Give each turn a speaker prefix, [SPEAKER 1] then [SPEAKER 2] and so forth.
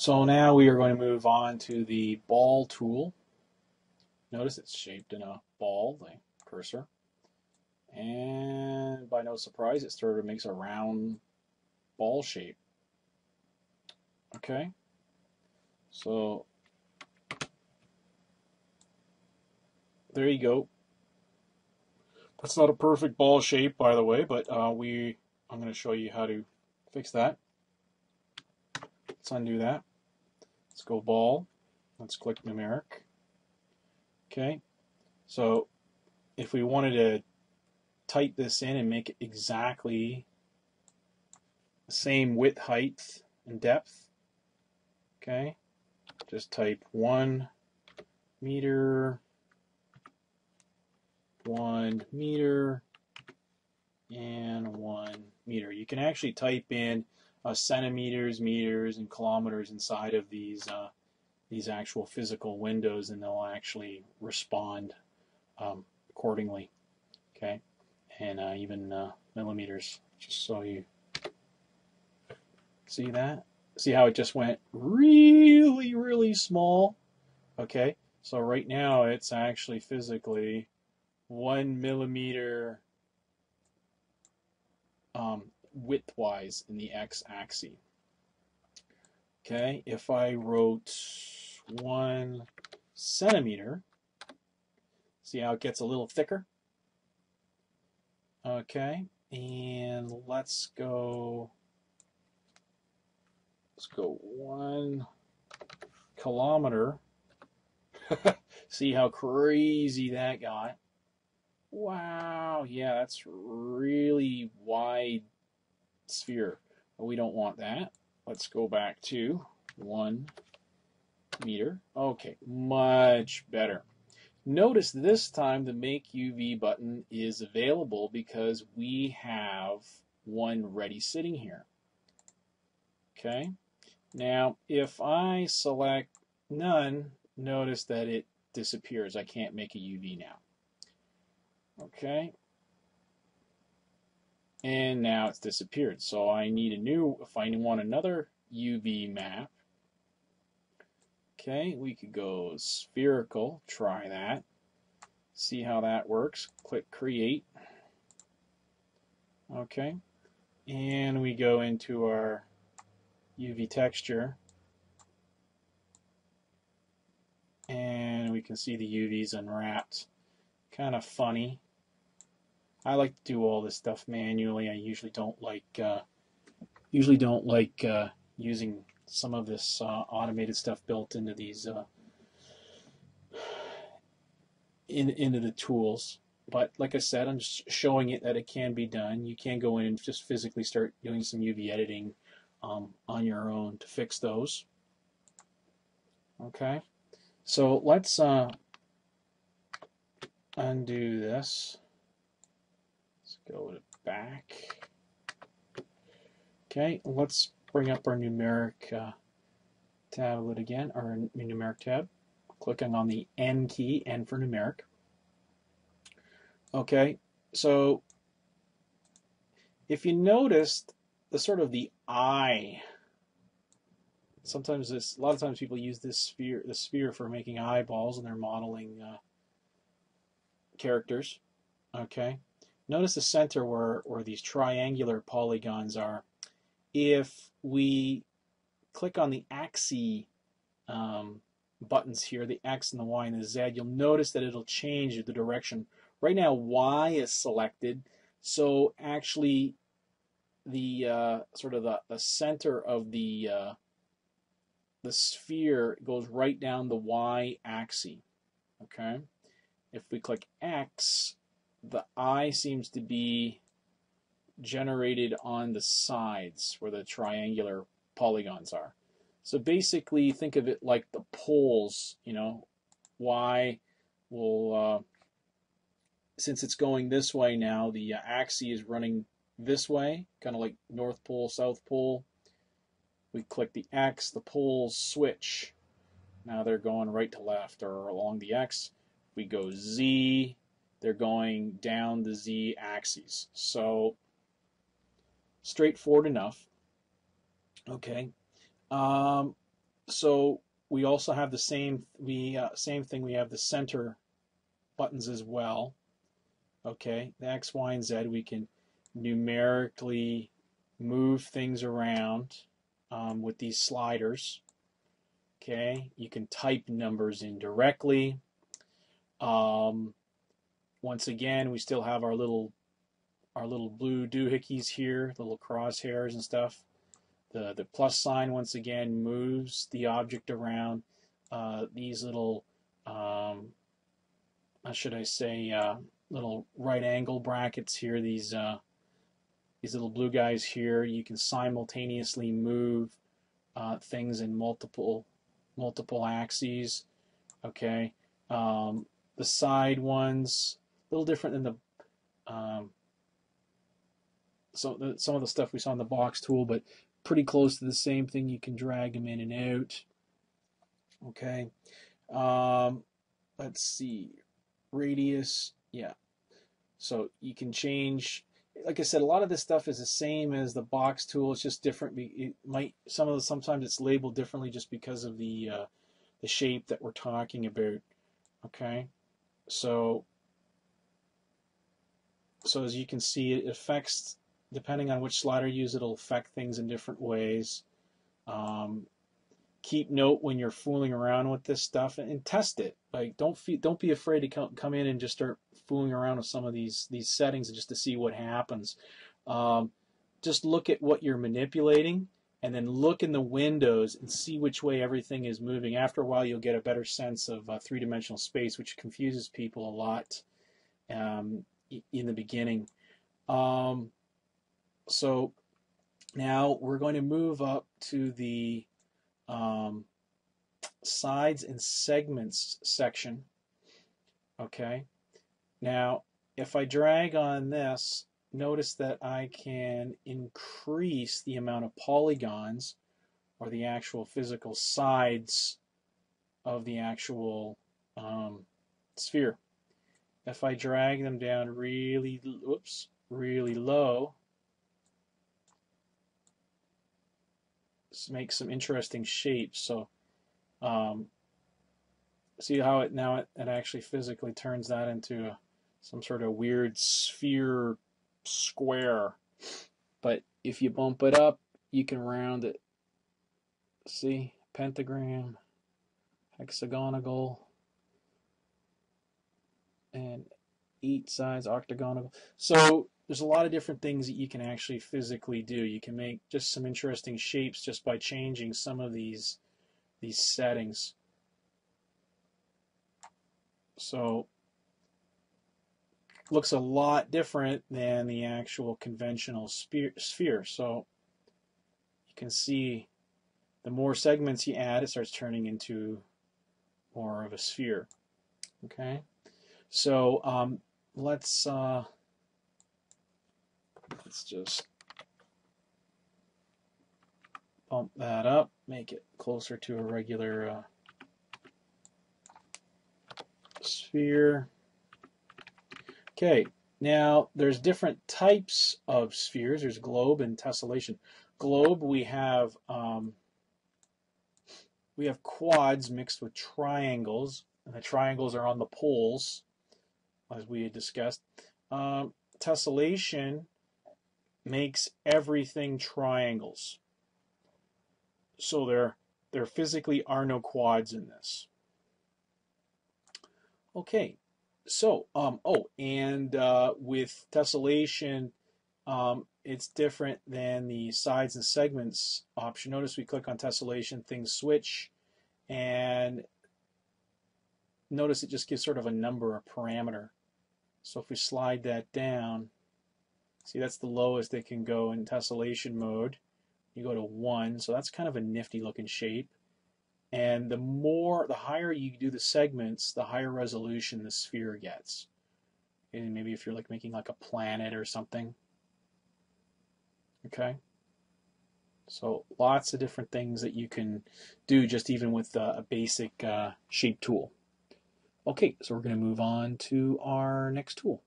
[SPEAKER 1] So now we are going to move on to the ball tool. Notice it's shaped in a ball, the cursor. And by no surprise, it sort of makes a round ball shape. Okay, so there you go. That's not a perfect ball shape, by the way, but I'm going to show you how to fix that. Let's undo that. Let's go ball. Let's click numeric. Okay, so if we wanted to type this in and make it exactly the same width, height, and depth, okay, just type 1 meter, 1 meter, and 1 meter. You can actually type in centimeters, meters, and kilometers inside of these actual physical windows, and they'll actually respond accordingly. Okay, and even millimeters, just so you see that. See how it just went really, really small? Okay, so right now it's actually physically 1 millimeter widthwise in the x-axis. Okay, if I wrote 1 centimeter, see how it gets a little thicker? Okay, and let's go 1 kilometer. See how crazy that got? Wow, yeah, that's really wide sphere. But we don't want that. Let's go back to 1 meter. Okay, much better. Notice this time the Make UV button is available because we have one ready sitting here. Okay, now if I select none, notice that it disappears. I can't make a UV now. Okay, and now it's disappeared. So I need a new, if I want another UV map, okay, we could go spherical, try that. See how that works. Click create. Okay, and we go into our UV texture, and we can see the UVs unwrapped. Kind of funny. I like to do all this stuff manually. I usually don't like using some of this automated stuff built into these into the tools. But like I said, I'm just showing it that it can be done. You can go in and just physically start doing some UV editing on your own to fix those. Okay, so let's undo this. Let's go to back. Okay, let's bring up our numeric tablet again, our numeric tab. Clicking on the N key, N for numeric. Okay, so if you noticed the sort of the eye, sometimes a lot of times people use this sphere for making eyeballs and they're modeling characters. Okay, notice the center where these triangular polygons are. If we click on the axis buttons here, the X and the Y and the Z, you'll notice that it'll change the direction. Right now, Y is selected, so actually the sort of the center of the sphere goes right down the Y axis. Okay, if we click X, the eye seems to be generated on the sides where the triangular polygons are. So basically, think of it like the poles. You know, Y will, since it's going this way now, the axis is running this way, kind of like North Pole, South Pole. We click the X, the poles switch. Now they're going right to left or along the X. We go Z, they're going down the Z axis. So straightforward enough. Okay. So we also have the same thing. We have the center buttons as well. Okay, the X, Y, and Z. We can numerically move things around with these sliders. Okay, you can type numbers in directly. Once again, we still have our little blue doohickeys here, little crosshairs and stuff. The plus sign once again moves the object around. These little, how should I say, little right angle brackets here. These little blue guys here. You can simultaneously move things in multiple axes. Okay, the side ones a little different than the some of the stuff we saw in the box tool, but pretty close to the same thing. You can drag them in and out. Okay, let's see, radius, yeah. So you can change. Like I said, a lot of this stuff is the same as the box tool. It's just different. It might sometimes it's labeled differently just because of the shape that we're talking about. Okay, so as you can see, it affects, depending on which slider you use, it'll affect things in different ways. Keep note when you're fooling around with this stuff and test it. Like don't be afraid to come in and just start fooling around with some of these settings just to see what happens. Just look at what you're manipulating and then look in the windows and see which way everything is moving. After a while, you'll get a better sense of three-dimensional space, which confuses people a lot in the beginning. So now we're going to move up to the sides and segments section. Okay, now if I drag on this, notice that I can increase the amount of polygons, or the actual physical sides of the actual sphere. If I drag them down really low, this makes some interesting shapes. So see how it actually physically turns that into some sort of weird sphere square. But if you bump it up, you can round it. See, pentagram, hexagonal, and 8 sides octagonal. So there's a lot of different things that you can actually physically do. You can make just some interesting shapes just by changing some of these settings. So looks a lot different than the actual conventional sphere. So you can see the more segments you add, it starts turning into more of a sphere. Okay, so let's just bump that up, make it closer to a regular sphere. Okay, now there's different types of spheres. There's globe and tessellation. Globe, we have quads mixed with triangles, and the triangles are on the poles, as we had discussed. Tessellation makes everything triangles. So there physically are no quads in this. Okay, so with tessellation, it's different than the sides and segments option. Notice we click on tessellation, things switch, and notice it just gives sort of a number, a parameter. So if we slide that down, see, that's the lowest it can go in tessellation mode. You go to 1, so that's kind of a nifty looking shape. And the higher you do the segments, the higher resolution the sphere gets. And maybe if you're like making like a planet or something. Okay. So lots of different things that you can do just even with a basic shape tool. Okay, so we're going to move on to our next tool.